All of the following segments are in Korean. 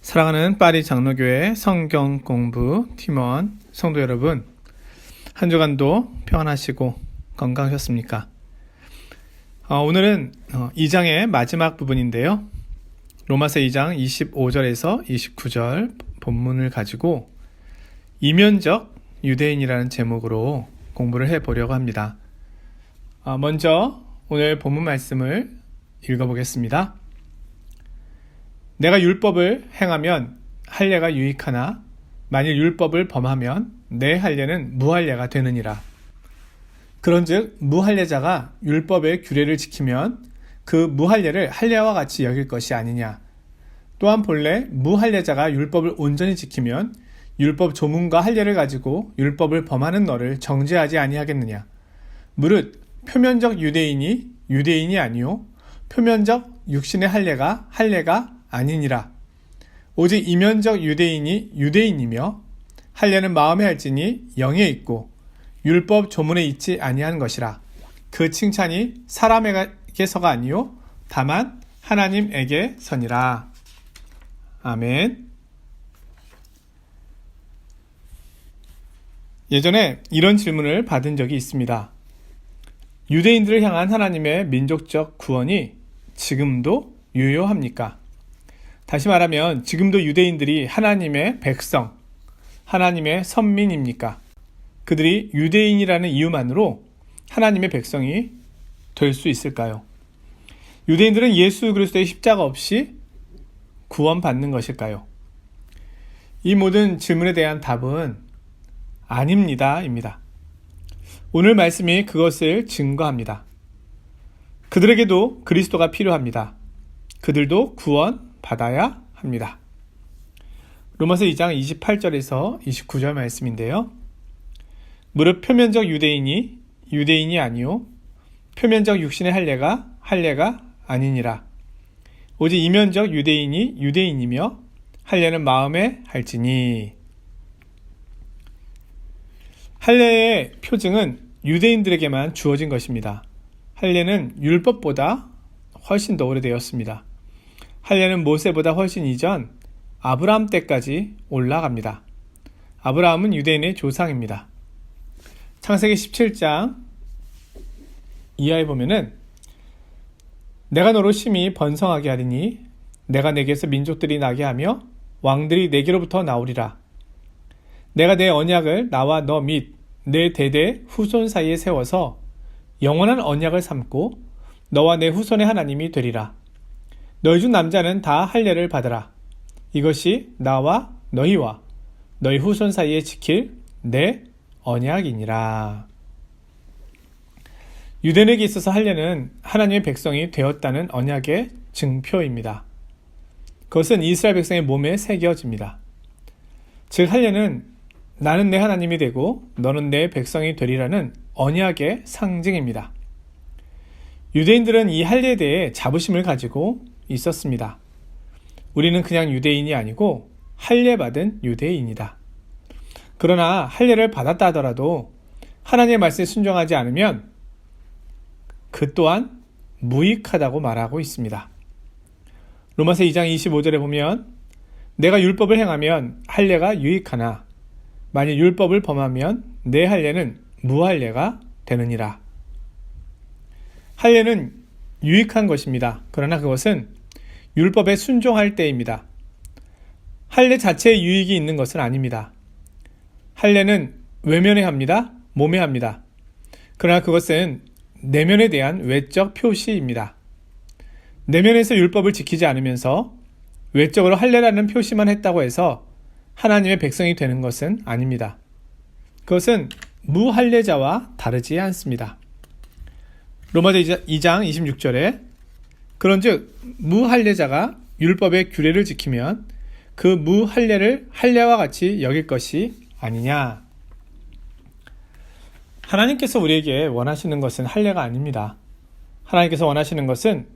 사랑하는 파리 장로교회 성경 공부 팀원 성도 여러분, 한 주간도 평안하시고 건강하셨습니까? 오늘은 2장의 마지막 부분인데요. 로마서 2장 25절에서 29절 본문을 가지고 이면적 유대인이라는 제목으로 공부를 해보려고 합니다. 먼저 오늘 본문 말씀을 읽어보겠습니다. 내가 율법을 행하면 할례가 유익하나 만일 율법을 범하면 내 할례는 무할례가 되느니라. 그런즉 무할례자가 율법의 규례를 지키면 그 무할례를 할례와 같이 여길 것이 아니냐. 또한 본래 무할례자가 율법을 온전히 지키면 율법 조문과 할례를 가지고 율법을 범하는 너를 정죄하지 아니하겠느냐. 무릇 표면적 유대인이 유대인이 아니요 표면적 육신의 할례가 아니니라. 오직 이면적 유대인이 유대인이며 할례는 마음에 할지니 영에 있고 율법 조문에 있지 아니한 것이라. 그 칭찬이 사람에게서가 아니요 다만 하나님에게서니라. 아멘. 예전에 이런 질문을 받은 적이 있습니다. 유대인들을 향한 하나님의 민족적 구원이 지금도 유효합니까? 다시 말하면 지금도 유대인들이 하나님의 백성, 하나님의 선민입니까? 그들이 유대인이라는 이유만으로 하나님의 백성이 될 수 있을까요? 유대인들은 예수 그리스도의 십자가 없이 구원받는 것일까요? 이 모든 질문에 대한 답은 아닙니다 입니다. 오늘 말씀이 그것을 증거합니다. 그들에게도 그리스도가 필요합니다. 그들도 구원 받아야 합니다. 로마서 2장 28절에서 29절 말씀인데요. 무릇 표면적 유대인이 유대인이 아니요 표면적 육신의 할례가 아니니라. 오직 이면적 유대인이 유대인이며 할례는 마음에 할지니. 할례의 표징은 유대인들에게만 주어진 것입니다. 할례는 율법보다 훨씬 더 오래되었습니다. 할례는 모세보다 훨씬 이전 아브라함 때까지 올라갑니다. 아브라함은 유대인의 조상입니다. 창세기 17장 이하에 보면은 내가 너로 심히 번성하게 하리니 내가 내게서 민족들이 나게 하며 왕들이 내게로부터 나오리라. 내가 내 언약을 나와 너 및 내 대대 후손 사이에 세워서 영원한 언약을 삼고 너와 내 후손의 하나님이 되리라. 너희 중 남자는 다 할례를 받으라. 이것이 나와 너희와 너희 후손 사이에 지킬 내 언약이니라. 유대인에게 있어서 할례는 하나님의 백성이 되었다는 언약의 증표입니다. 그것은 이스라엘 백성의 몸에 새겨집니다. 즉 할례는 나는 내 하나님이 되고 너는 내 백성이 되리라는 언약의 상징입니다. 유대인들은 이 할례에 대해 자부심을 가지고 있었습니다. 우리는 그냥 유대인이 아니고 할례 받은 유대인이다. 그러나 할례를 받았다 하더라도 하나님의 말씀에 순종하지 않으면 그 또한 무익하다고 말하고 있습니다. 로마서 2장 25절에 보면 내가 율법을 행하면 할례가 유익하나 만일 율법을 범하면 내 할례는 무할례가 되느니라. 할례는 유익한 것입니다. 그러나 그것은 율법에 순종할 때입니다. 할례 자체에 유익이 있는 것은 아닙니다. 할례는 외면에 합니다. 몸에 합니다. 그러나 그것은 내면에 대한 외적 표시입니다. 내면에서 율법을 지키지 않으면서 외적으로 할례라는 표시만 했다고 해서 하나님의 백성이 되는 것은 아닙니다. 그것은 무할례자와 다르지 않습니다. 로마서 2장 26절에 그런즉 무할례자가 율법의 규례를 지키면 그 무할례를 할례와 같이 여길 것이 아니냐. 하나님께서 우리에게 원하시는 것은 할례가 아닙니다. 하나님께서 원하시는 것은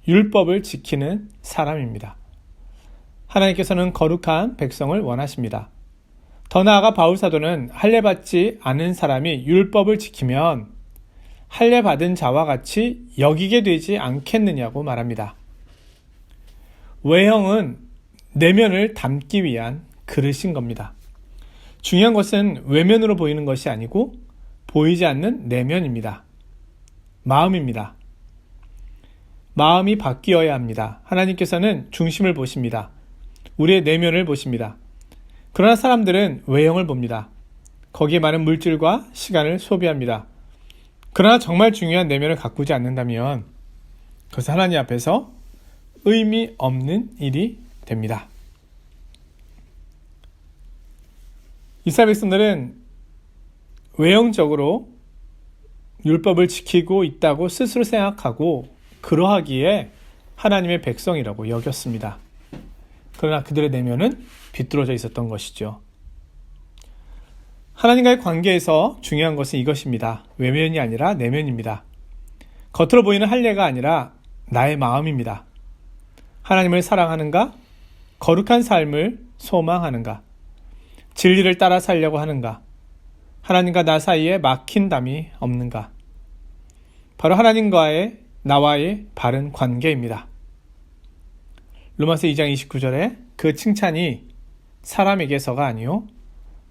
율법을 지키는 사람입니다. 하나님께서는 거룩한 백성을 원하십니다. 더 나아가 바울 사도는 할례 받지 않은 사람이 율법을 지키면 할례 받은 자와 같이 여기게 되지 않겠느냐고 말합니다. 외형은 내면을 담기 위한 그릇인 겁니다. 중요한 것은 외면으로 보이는 것이 아니고 보이지 않는 내면입니다. 마음입니다. 마음이 바뀌어야 합니다. 하나님께서는 중심을 보십니다. 우리의 내면을 보십니다. 그러나 사람들은 외형을 봅니다. 거기에 많은 물질과 시간을 소비합니다. 그러나 정말 중요한 내면을 가꾸지 않는다면 그것은 하나님 앞에서 의미 없는 일이 됩니다. 이스라엘 백성들은 외형적으로 율법을 지키고 있다고 스스로 생각하고 그러하기에 하나님의 백성이라고 여겼습니다. 그러나 그들의 내면은 비뚤어져 있었던 것이죠. 하나님과의 관계에서 중요한 것은 이것입니다. 외면이 아니라 내면입니다. 겉으로 보이는 할례가 아니라 나의 마음입니다. 하나님을 사랑하는가? 거룩한 삶을 소망하는가? 진리를 따라 살려고 하는가? 하나님과 나 사이에 막힌 담이 없는가? 바로 하나님과의 나와의 바른 관계입니다. 로마서 2장 29절에 그 칭찬이 사람에게서가 아니요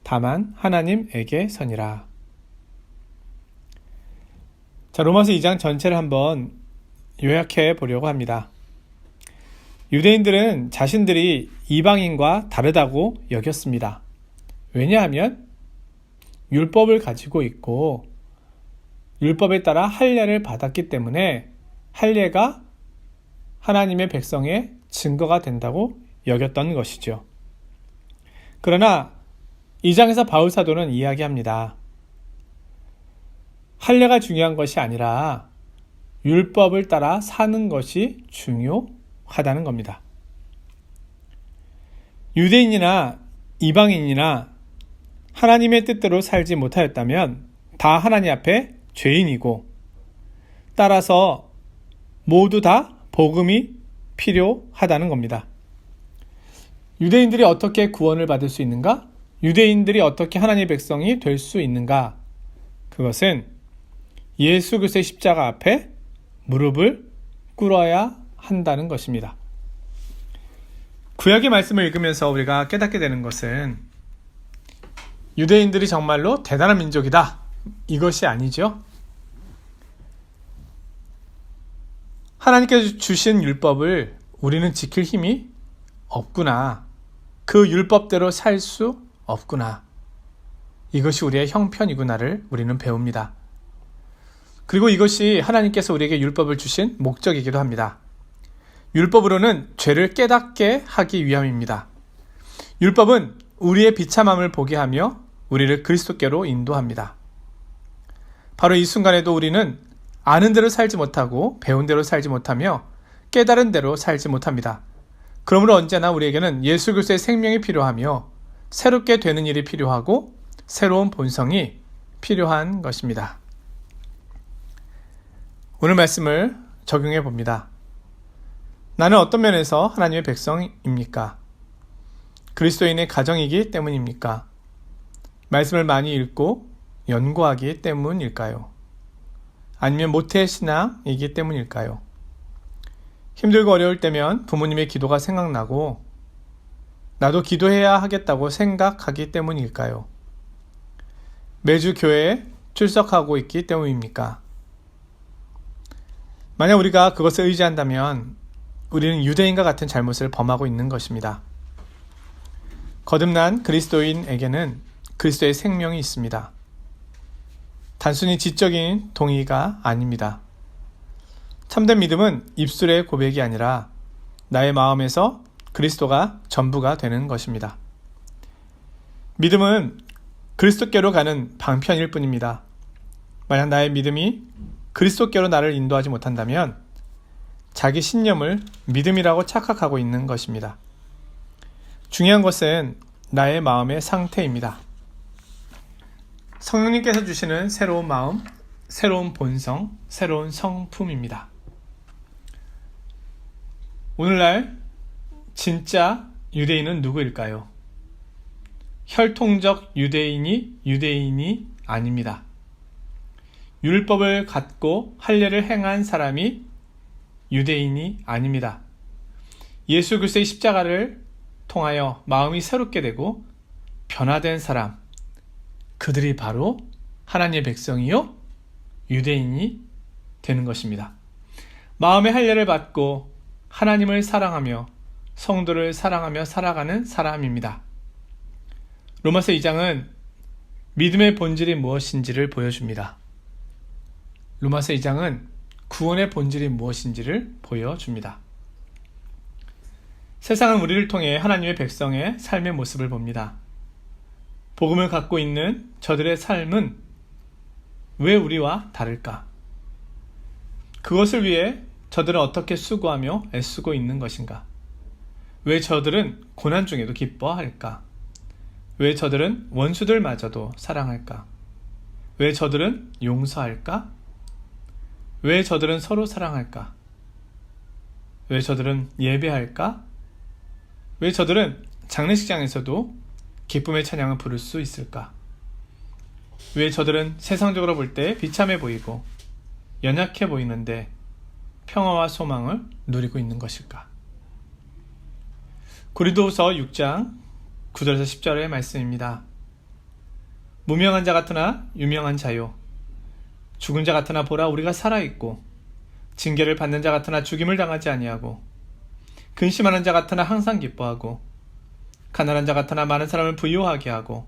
다만 하나님에게서니라. 자, 로마서 2장 전체를 한번 요약해 보려고 합니다. 유대인들은 자신들이 이방인과 다르다고 여겼습니다. 왜냐하면 율법을 가지고 있고 율법에 따라 할례를 받았기 때문에 할례가 하나님의 백성의 증거가 된다고 여겼던 것이죠. 그러나 이 장에서 바울 사도는 이야기합니다. 할례가 중요한 것이 아니라 율법을 따라 사는 것이 중요하다는 겁니다. 유대인이나 이방인이나 하나님의 뜻대로 살지 못하였다면 다 하나님 앞에 죄인이고 따라서 모두 다 복음이 필요하다는 겁니다. 유대인들이 어떻게 구원을 받을 수 있는가? 유대인들이 어떻게 하나님의 백성이 될 수 있는가? 그것은 예수 그리스도의 십자가 앞에 무릎을 꿇어야 한다는 것입니다. 구약의 말씀을 읽으면서 우리가 깨닫게 되는 것은 유대인들이 정말로 대단한 민족이다. 이것이 아니죠. 하나님께서 주신 율법을 우리는 지킬 힘이 없구나. 그 율법대로 살 수 없구나. 이것이 우리의 형편이구나를 우리는 배웁니다. 그리고 이것이 하나님께서 우리에게 율법을 주신 목적이기도 합니다. 율법으로는 죄를 깨닫게 하기 위함입니다. 율법은 우리의 비참함을 보게 하며 우리를 그리스도께로 인도합니다. 바로 이 순간에도 우리는 아는 대로 살지 못하고 배운 대로 살지 못하며 깨달은 대로 살지 못합니다. 그러므로 언제나 우리에게는 예수 그리스도의 생명이 필요하며 새롭게 되는 일이 필요하고 새로운 본성이 필요한 것입니다. 오늘 말씀을 적용해 봅니다. 나는 어떤 면에서 하나님의 백성입니까? 그리스도인의 가정이기 때문입니까? 말씀을 많이 읽고 연구하기 때문일까요? 아니면 모태신앙이기 때문일까요? 힘들고 어려울 때면 부모님의 기도가 생각나고 나도 기도해야 하겠다고 생각하기 때문일까요? 매주 교회에 출석하고 있기 때문입니까? 만약 우리가 그것을 의지한다면 우리는 유대인과 같은 잘못을 범하고 있는 것입니다. 거듭난 그리스도인에게는 그리스도의 생명이 있습니다. 단순히 지적인 동의가 아닙니다. 참된 믿음은 입술의 고백이 아니라 나의 마음에서 그리스도가 전부가 되는 것입니다. 믿음은 그리스도께로 가는 방편일 뿐입니다. 만약 나의 믿음이 그리스도께로 나를 인도하지 못한다면 자기 신념을 믿음이라고 착각하고 있는 것입니다. 중요한 것은 나의 마음의 상태입니다. 성령님께서 주시는 새로운 마음, 새로운 본성, 새로운 성품입니다. 오늘날 진짜 유대인은 누구일까요? 혈통적 유대인이 아닙니다. 율법을 갖고 할례를 행한 사람이 유대인이 아닙니다. 예수 그리스도의 십자가를 통하여 마음이 새롭게 되고 변화된 사람, 그들이 바로 하나님의 백성이요 유대인이 되는 것입니다. 마음의 할례를 받고 하나님을 사랑하며 성도를 사랑하며 살아가는 사람입니다. 로마서 2장은 믿음의 본질이 무엇인지를 보여줍니다. 로마서 2장은 구원의 본질이 무엇인지를 보여줍니다. 세상은 우리를 통해 하나님의 백성의 삶의 모습을 봅니다. 복음을 갖고 있는 저들의 삶은 왜 우리와 다를까? 그것을 위해 저들은 어떻게 수고하며 애쓰고 있는 것인가? 왜 저들은 고난 중에도 기뻐할까? 왜 저들은 원수들마저도 사랑할까? 왜 저들은 용서할까? 왜 저들은 서로 사랑할까? 왜 저들은 예배할까? 왜 저들은 장례식장에서도 기쁨의 찬양을 부를 수 있을까? 왜 저들은 세상적으로 볼 때 비참해 보이고 연약해 보이는데 평화와 소망을 누리고 있는 것일까? 고린도후서 6장 9절에서 10절의 말씀입니다. 무명한 자 같으나 유명한 자요, 죽은 자 같으나 보라 우리가 살아있고, 징계를 받는 자 같으나 죽임을 당하지 아니하고, 근심하는 자 같으나 항상 기뻐하고, 가난한 자 같으나 많은 사람을 부유하게 하고,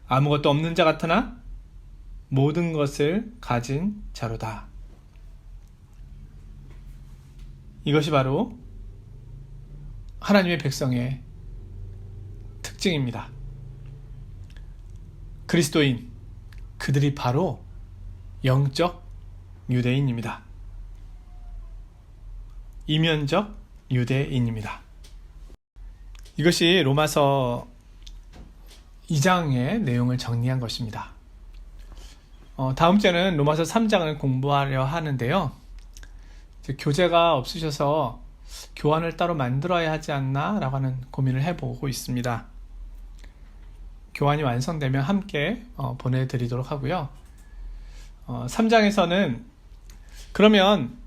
아무것도 없는 자 같으나 모든 것을 가진 자로다. 이것이 바로 하나님의 백성의 특징입니다. 그리스도인, 그들이 바로 영적 유대인입니다. 이면적 유대인입니다. 이것이 로마서 2장의 내용을 정리한 것입니다. 다음 주에는 로마서 3장을 공부하려 하는데요. 교재가 없으셔서 교환을 따로 만들어야 하지 않나 라고 하는 고민을 해보고 있습니다. 교환이 완성되면 함께 보내드리도록 하고요. 3장에서는 그러면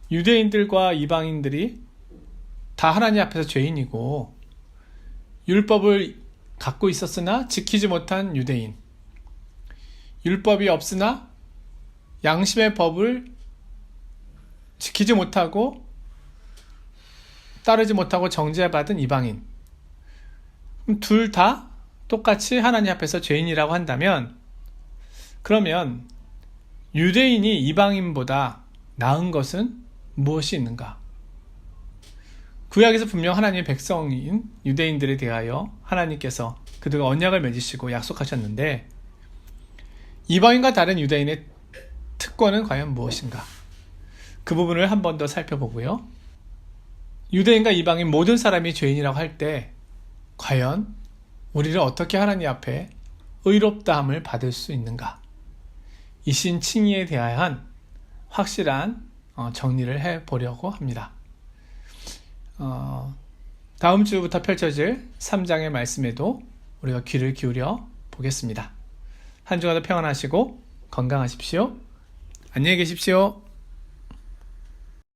유대인들과 이방인들이 다 하나님 앞에서 죄인이고 율법을 갖고 있었으나 지키지 못한 유대인, 율법이 없으나 양심의 법을 지키지 못하고 따르지 못하고 정죄받은 이방인, 둘 다 똑같이 하나님 앞에서 죄인이라고 한다면, 그러면 유대인이 이방인보다 나은 것은 무엇이 있는가? 구약에서 분명 하나님의 백성인 유대인들에 대하여 하나님께서 그들과 언약을 맺으시고 약속하셨는데, 이방인과 다른 유대인의 특권은 과연 무엇인가? 그 부분을 한 번 더 살펴보고요. 유대인과 이방인 모든 사람이 죄인이라고 할 때 과연 우리를 어떻게 하나님 앞에 의롭다함을 받을 수 있는가? 이신 칭의에 대한 확실한 정리를 해보려고 합니다. 다음 주부터 펼쳐질 3장의 말씀에도 우리가 귀를 기울여 보겠습니다. 한 주간도 평안하시고 건강하십시오. 안녕히 계십시오.